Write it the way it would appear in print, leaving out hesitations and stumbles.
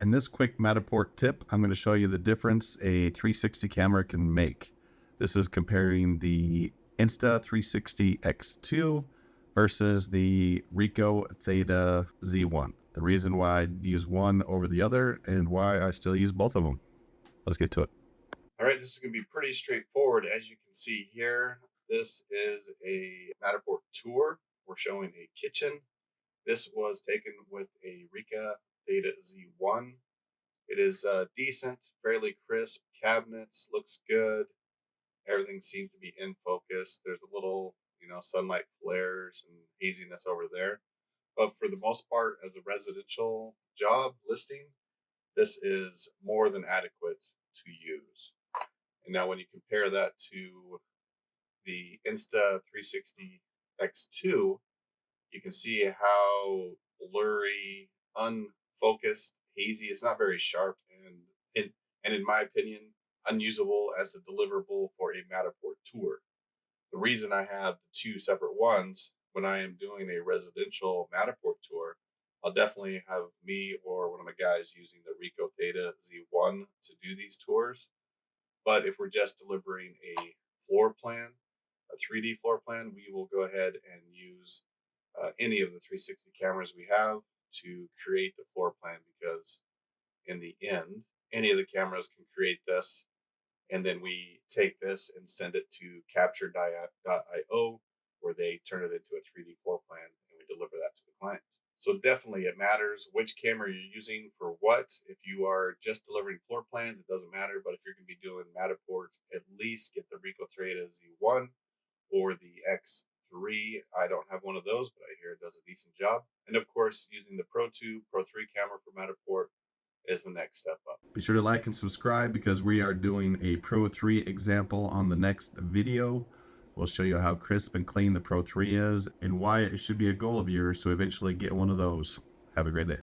In this quick Matterport tip, I'm going to show you the difference a 360 camera can make. This is comparing the Insta360 X2 versus the Ricoh Theta Z1. The reason why I use one over the other and why I still use both of them. Let's get to it. All right, this is going to be pretty straightforward. As you can see here, this is a Matterport tour. We're showing a kitchen. This was taken with a Ricoh Theta Z1. It is decent, fairly crisp cabinets, looks good. Everything seems to be in focus. There's a little, sunlight flares and haziness over there. But for the most part, as a residential job listing, this is more than adequate to use. And now when you compare that to the Insta360 X2, you can see how blurry, unfocused, hazy. It's not very sharp and in my opinion, unusable as a deliverable for a Matterport tour. The reason I have the two separate ones when I am doing a residential Matterport tour, I'll definitely have me or one of my guys using the Ricoh Theta Z1 to do these tours. But if we're just delivering a floor plan, a 3D floor plan, we will go ahead and use any of the 360 cameras we have to create the floor plan, because in the end, any of the cameras can create this. And then we take this and send it to capture.io, where they turn it into a 3D floor plan and we deliver that to the client. So definitely it matters which camera you're using for what. If you are just delivering floor plans, it doesn't matter. But if you're going to be doing Matterport, at least get the Ricoh Theta Z1 or the X3. I don't have one of those, but I hear it does a decent job. And of course, using the Pro 2, Pro 3 camera for Matterport is the next step up. Be sure to like and subscribe because we are doing a Pro 3 example on the next video. We'll show you how crisp and clean the Pro 3 is and why it should be a goal of yours to eventually get one of those. Have a great day.